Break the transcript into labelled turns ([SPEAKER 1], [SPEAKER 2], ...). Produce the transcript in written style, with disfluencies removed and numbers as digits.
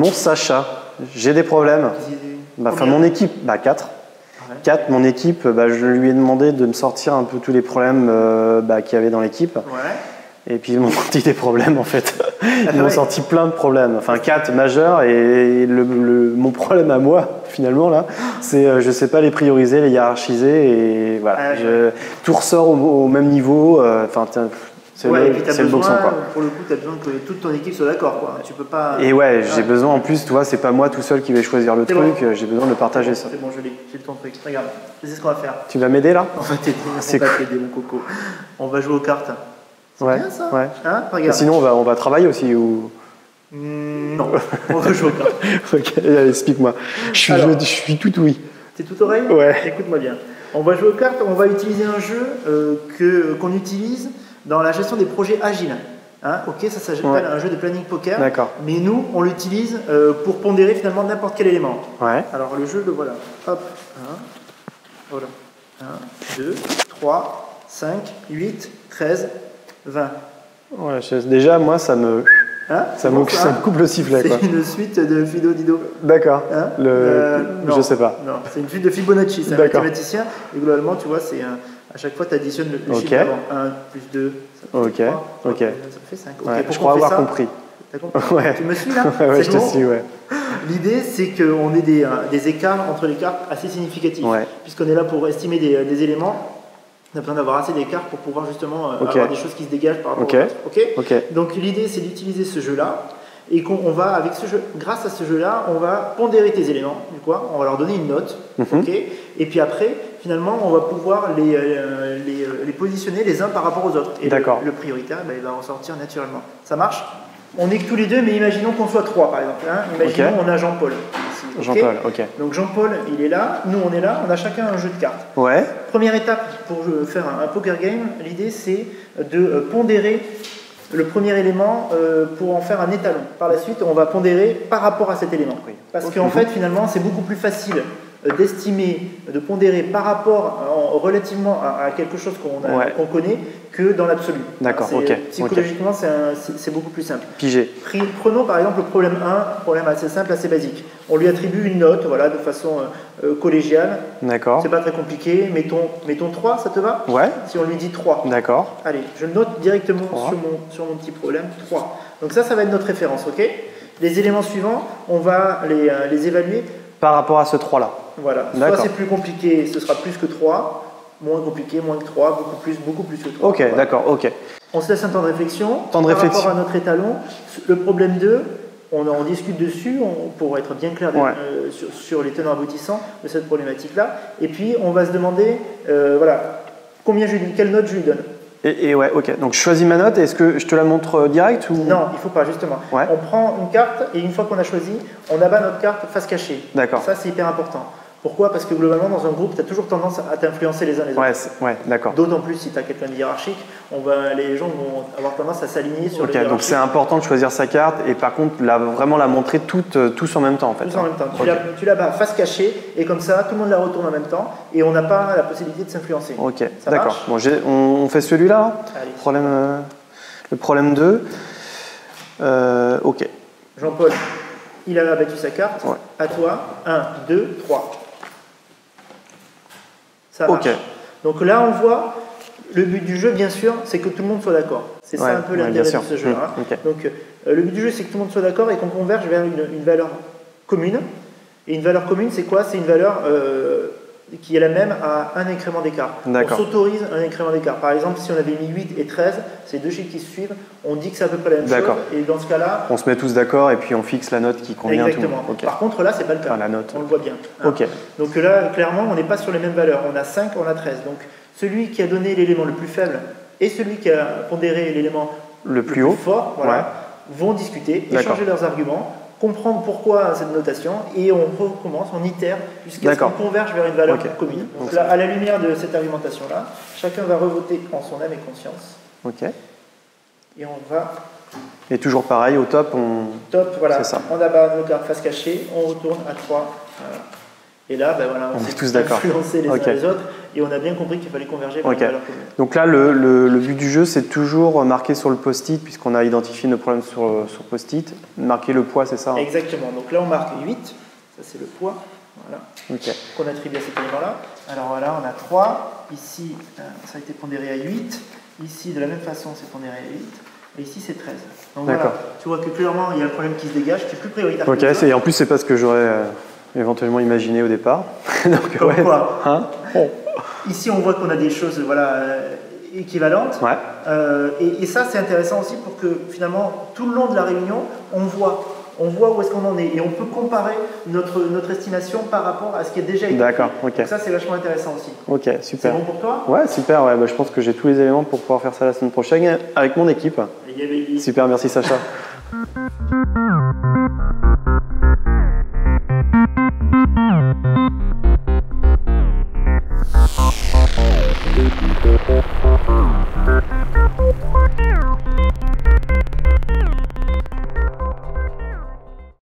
[SPEAKER 1] Mon Sacha, j'ai des problèmes. Mon équipe, 4. Ouais. 4, mon équipe, je lui ai demandé de me sortir un peu tous les problèmes qu'il y avait dans l'équipe. Ouais. Et puis ils m'ont sorti des problèmes en fait. Ils m'ont sorti plein de problèmes. Enfin 4 majeurs et mon problème à moi finalement là, c'est je sais pas les prioriser, les hiérarchiser et voilà. Tout ressort au même niveau. C'est le boxon quoi.
[SPEAKER 2] Pour le coup, tu as besoin que toute ton équipe soit d'accord quoi. Tu peux pas.
[SPEAKER 1] Et j'ai besoin en plus, tu vois, c'est pas moi tout seul qui vais choisir le truc. Bon. J'ai besoin de partager ça.
[SPEAKER 2] C'est bon, j'ai ton truc. Regarde, c'est ce qu'on va faire.
[SPEAKER 1] Tu vas m'aider là?
[SPEAKER 2] On va t'aider. On va t'aider mon coco. On va jouer aux cartes. C'est bien ça.
[SPEAKER 1] Ouais.
[SPEAKER 2] Hein, regarde.
[SPEAKER 1] Sinon on va travailler aussi ou.
[SPEAKER 2] Non, on va jouer aux cartes.
[SPEAKER 1] Ok, allez, explique-moi. Je suis tout oui.
[SPEAKER 2] T'es tout oreille?
[SPEAKER 1] Ouais.
[SPEAKER 2] Écoute-moi bien. On va jouer aux cartes, on va utiliser un jeu qu'on utilise dans la gestion des projets agiles. Hein, ok, ça s'appelle un jeu de planning poker.
[SPEAKER 1] D'accord.
[SPEAKER 2] Mais nous, on l'utilise pour pondérer finalement n'importe quel élément.
[SPEAKER 1] Ouais.
[SPEAKER 2] Alors le jeu, le voilà. Hop. 1, voilà. 1, 2, 3, 5, 8, 13, 20.
[SPEAKER 1] Ouais, déjà, moi, ça me coupe le sifflet.
[SPEAKER 2] C'est une suite de Fido Dido.
[SPEAKER 1] D'accord.
[SPEAKER 2] Hein
[SPEAKER 1] je sais pas.
[SPEAKER 2] Non, c'est une suite de Fibonacci. C'est un mathématicien. Et globalement, tu vois, c'est à chaque fois, tu additionnes le chiffre avant. 1 plus 2, ça fait 3.
[SPEAKER 1] Ok.
[SPEAKER 2] Ça fait 5.
[SPEAKER 1] Ouais, je crois avoir compris.
[SPEAKER 2] T'as compris? Ouais. Tu me suis là?
[SPEAKER 1] Ouais, je te suis, ouais.
[SPEAKER 2] L'idée, c'est qu'on ait des écarts entre les cartes assez significatifs. Ouais. Puisqu'on est là pour estimer des éléments, on a besoin d'avoir assez d'écarts pour pouvoir justement avoir des choses qui se dégagent par rapport aux autres. Donc l'idée, c'est d'utiliser ce jeu-là. Et qu'on va, avec ce jeu, grâce à ce jeu-là, on va pondérer tes éléments, on va leur donner une note, et puis après, finalement, on va pouvoir les positionner les uns par rapport aux autres. Et le prioritaire, il va ressortir naturellement. Ça marche? On n'est que tous les deux, mais imaginons qu'on soit 3, par exemple. Hein. Imaginons on a Jean-Paul.
[SPEAKER 1] Jean-Paul, ok.
[SPEAKER 2] Donc Jean-Paul, il est là, nous on est là, on a chacun un jeu de cartes.
[SPEAKER 1] Ouais.
[SPEAKER 2] Première étape pour faire un poker game, l'idée c'est de pondérer le premier élément pour en faire un étalon. Par la suite, on va pondérer par rapport à cet élément. Parce qu'en fait, finalement, c'est beaucoup plus facile d'estimer, de pondérer par rapport relativement à quelque chose qu'on connaît que dans l'absolu.
[SPEAKER 1] D'accord, ok.
[SPEAKER 2] Psychologiquement, c'est beaucoup plus simple.
[SPEAKER 1] Pigé.
[SPEAKER 2] Prenons par exemple le problème 1, problème assez simple, assez basique. On lui attribue une note de façon collégiale.
[SPEAKER 1] D'accord.
[SPEAKER 2] C'est pas très compliqué. Mettons 3, ça te va?
[SPEAKER 1] Ouais.
[SPEAKER 2] Si on lui dit 3.
[SPEAKER 1] D'accord.
[SPEAKER 2] Allez, je note directement sur mon petit problème 3. Donc ça va être notre référence, ok? Les éléments suivants, on va les évaluer
[SPEAKER 1] par rapport à ce 3-là.
[SPEAKER 2] Voilà. Soit c'est plus compliqué, ce sera plus que 3. Moins compliqué, moins que 3, beaucoup plus que 3.
[SPEAKER 1] Ok, voilà. D'accord, ok.
[SPEAKER 2] On se laisse un temps de réflexion. Par rapport à notre étalon, le problème 2, on discute dessus pour être bien clair sur les tenants aboutissants de cette problématique-là. Et puis, on va se demander, quelle note je lui donne.
[SPEAKER 1] Et ouais, ok. Donc, je choisis ma note. Est-ce que je te la montre direct ou...
[SPEAKER 2] Non, il ne faut pas, justement. Ouais. On prend une carte et une fois qu'on a choisi, on abat notre carte face cachée.
[SPEAKER 1] D'accord.
[SPEAKER 2] Ça, c'est hyper important. Pourquoi? Parce que globalement, dans un groupe, tu as toujours tendance à t'influencer les uns les autres.
[SPEAKER 1] Ouais, d'accord.
[SPEAKER 2] D'autant plus si tu as quelqu'un de hiérarchique, les gens vont avoir tendance à s'aligner sur le hiérarchique.
[SPEAKER 1] Donc c'est important de choisir sa carte et par contre, vraiment la montrer tous en même temps. En fait,
[SPEAKER 2] tous en même temps. Tu la bas face cachée et comme ça, tout le monde la retourne en même temps et on n'a pas la possibilité de s'influencer.
[SPEAKER 1] Ok, d'accord. Bon, on fait celui-là. Le problème 2. Ok.
[SPEAKER 2] Jean-Paul, il a abattu sa carte. Ouais. À toi, 1, 2, 3. Ça marche. Donc là, on voit, le but du jeu, bien sûr, c'est que tout le monde soit d'accord. C'est ça un peu l'intérêt de ce jeu. Donc, le but du jeu, c'est que tout le monde soit d'accord et qu'on converge vers une valeur commune. Et une valeur commune, c'est quoi? C'est une valeur qui est la même à un incrément d'écart. On s'autorise un incrément d'écart. Par exemple, si on avait mis 8 et 13, c'est deux chiffres qui se suivent, on dit que c'est à peu près la même chose. Et dans ce cas-là...
[SPEAKER 1] On se met tous d'accord et puis on fixe la note qui convient à tout le monde.
[SPEAKER 2] Exactement. Par contre, là, c'est pas le cas.
[SPEAKER 1] La note.
[SPEAKER 2] On le voit bien. Donc là, clairement, on n'est pas sur les mêmes valeurs. On a 5, on a 13. Donc, celui qui a donné l'élément le plus faible et celui qui a pondéré l'élément le plus fort vont discuter, échanger leurs arguments, comprendre pourquoi cette notation et on recommence, on itère jusqu'à ce qu'on converge vers une valeur commune. Donc là, à la lumière de cette argumentation-là, chacun va revoter en son âme et conscience. Et on va...
[SPEAKER 1] Et toujours pareil, au top,
[SPEAKER 2] voilà. On abat nos cartes face cachée, on retourne à 3. Voilà. Et là, on
[SPEAKER 1] est tous d'accord.
[SPEAKER 2] Influencer les uns les autres. et on a bien compris qu'il fallait converger vers une valeur commune.
[SPEAKER 1] Donc là, le but du jeu, c'est toujours marquer sur le post-it, puisqu'on a identifié nos problèmes sur post-it, marquer le poids, c'est ça?
[SPEAKER 2] Exactement. Donc là, on marque 8, ça c'est le poids, voilà, qu'on attribue à cet élément-là. Alors voilà, on a 3, ici, ça a été pondéré à 8, ici, de la même façon, c'est pondéré à 8. Et ici, c'est 13. Donc voilà, tu vois que clairement, il y a un problème qui se dégage, qui est plus prioritaire.
[SPEAKER 1] Ok, et en plus, c'est pas ce que j'aurais éventuellement imaginé au départ. Donc,
[SPEAKER 2] comme quoi Ici, on voit qu'on a des choses équivalentes. Et ça, c'est intéressant aussi pour que finalement, tout le long de la réunion, on voit où est-ce qu'on en est. Et on peut comparer notre estimation par rapport à ce qui est déjà écrit.
[SPEAKER 1] D'accord,
[SPEAKER 2] Donc ça, c'est vachement intéressant aussi.
[SPEAKER 1] Ok, super.
[SPEAKER 2] C'est bon pour toi?
[SPEAKER 1] Ouais, super. Ouais. Bah, je pense que j'ai tous les éléments pour pouvoir faire ça la semaine prochaine avec mon équipe. Super, merci Sacha.